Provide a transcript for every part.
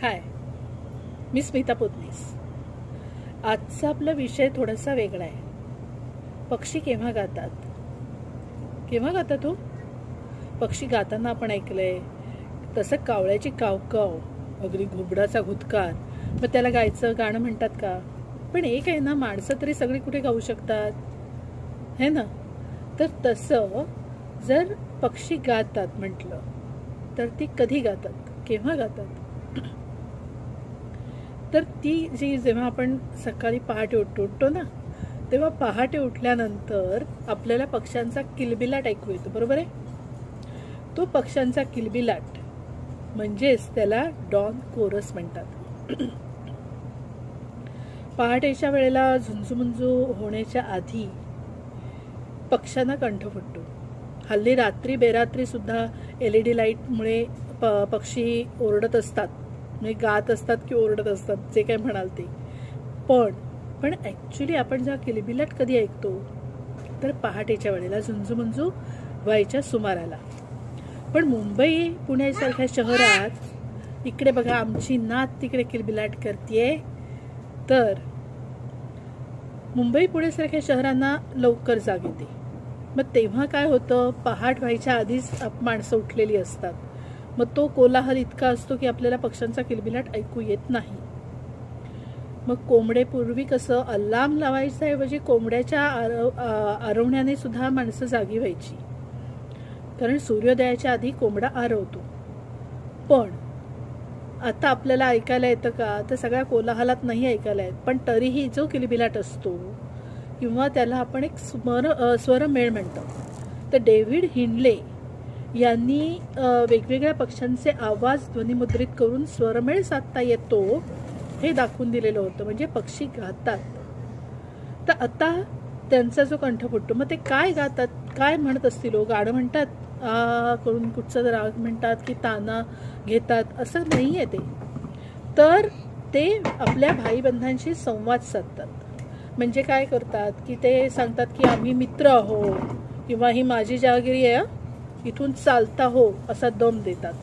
हाय, मी स्मिता पोतनीस। आजचा आपला विषय थोडासा वेगळा आहे। पक्षी केव्हा गातात? केव्हा गातात हो? पक्षी गाताना आपण ऐकलंय तसं कावळ्याची कावकाव, अगदी घुबडाचा घुतकार, मग त्याला गायचं गाणं म्हणतात का? पण एक आहे ना, माणसं तरी सगळी कुठे गाऊ शकतात है ना? तर तसं जर पक्षी गातात म्हटलं तर ती कधी गातात, केव्हा गातात? तर ती जेव्हा आपण सकाळी पहाटे उठतो ना, तेव्हा पहाटे उठल्यानंतर आपल्याला पक्ष्यांचा किलबिलाट ऐकू येतो, बरोबर आहे? तो पक्ष्यांचा किलबिलाट म्हणजेच त्याला डॉन कोरस म्हणतात। पहाटेच्या वेळेला झुंजूमुंजू होण्याच्या आधी पक्ष्यांना कंठ फुटतो। हल्ली रात्री बेरात्री सुद्धा LED लाईटमुळे पक्षी ओरडत असतात, म्हणजे गात असतात की ओरडत असतात, जे काय म्हणाल ते। पण ॲक्च्युली आपण जेव्हा किलबिलाट कधी ऐकतो तर पहाटेच्या वेळेला झुंजूमुंजू व्हायच्या सुमाराला। पण मुंबई पुण्यासारख्या शहरात इकडे बघा, आमची नात तिकडे किलबिलाट करतेय। तर मुंबई पुण्यासारख्या शहरांना लवकर जाग येते, मग तेव्हा काय होतं, पहाट व्हायच्या आधीच माणसं उठलेली असतात। मग तो कोलाहल इतका असतो की आपल्याला पक्ष्यांचा किलबिलाट ऐकू येत नाही। मग कोंबडे, पूर्वी कसं अलार्म लावायच्या ऐवजी कोंबड्याच्या आरवण्याने सुद्धा माणसं जागी व्हायची, कारण सूर्योदयाच्या आधी कोंबडा आरवतो। पण आता आपल्याला ऐकायला येतं का? तर सगळ्या कोलाहलात नाही ऐकायला येत, पण तरीही जो किलबिलाट असतो किंवा त्याला आपण एक स्वरमेळ म्हणतो। तर डेव्हिड हिंडले यांनी वेगवेगळ्या पक्ष्यांचे आवाज ध्वनिमुद्रित करून स्वरमेळ साधता येतो हे दाखवून दिलेलं होतं, म्हणजे पक्षी गातात। तर आता त्यांचा जो कंठ फुटतो, मग ते काय गातात, काय म्हणत असतील? गाणं म्हणतात, करून कुठचा राग म्हणतात की ताना घेतात, असं नाही आहे ते। तर ते आपल्या भाईबंधांशी संवाद साधतात। म्हणजे काय करतात की ते सांगतात की आम्ही मित्र आहोत, किंवा ही माझी जहागिरी आहे, इथून चालता हो, असा दम देतात।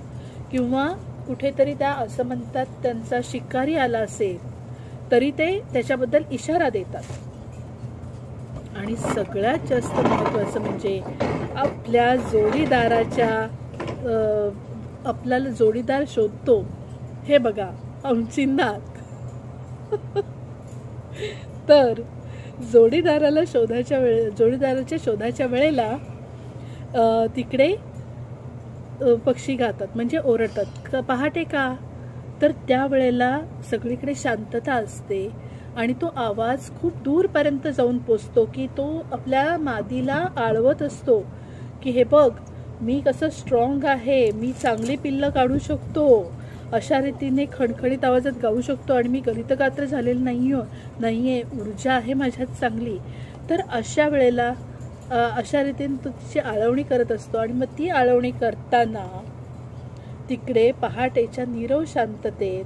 किंवा कुठेतरी त्या असं म्हणतात त्यांचा शिकारी आला असेल तरी ते त्याच्याबद्दल इशारा देतात। आणि सगळ्यात जास्त महत्त्वाचं म्हणजे आपल्या जोडीदाराच्या आपल्याला जोडीदार शोधतो, हे बघा आमची नात। तर जोडीदाराच्या शोधाच्या वेळेला तिकडे पक्षी गातात, म्हणजे ओरडतात। पहाटे का? तर त्यावेळेला सगळीकडे शांतता असते आणि तो आवाज खूप दूरपर्यंत जाऊन पोचतो, की तो आपल्या मादीला आळवत असतो की हे बघ, मी कसं स्ट्रॉंग आहे, मी चांगली पिल्लं काढू शकतो, अशा रीतीने खणखणीत आवाजात गाऊ शकतो, आणि मी गलितगात्र झालेलं नाहीये, ऊर्जा आहे माझ्यात चांगली। तर अशा वेळेला अशा रीतीने तो तिची आळवणी करत असतो। आणि मग ती आळवणी करताना तिकडे पहाटेच्या नीरव शांततेत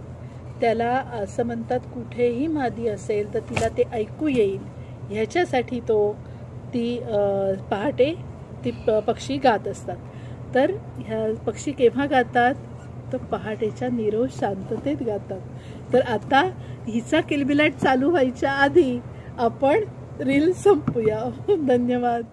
त्याला असं म्हणतात, कुठेही मादी असेल तर तिला ते ऐकू येईल, ह्याच्यासाठी ती पहाटे ती पक्षी गात असतात। तर ह्या पक्षी केव्हा गातात? तर पहाटेच्या नीरव शांततेत गातात। तर आता हिचा किलबिलाट चालू व्हायच्या आधी आपण रील संपूया। धन्यवाद।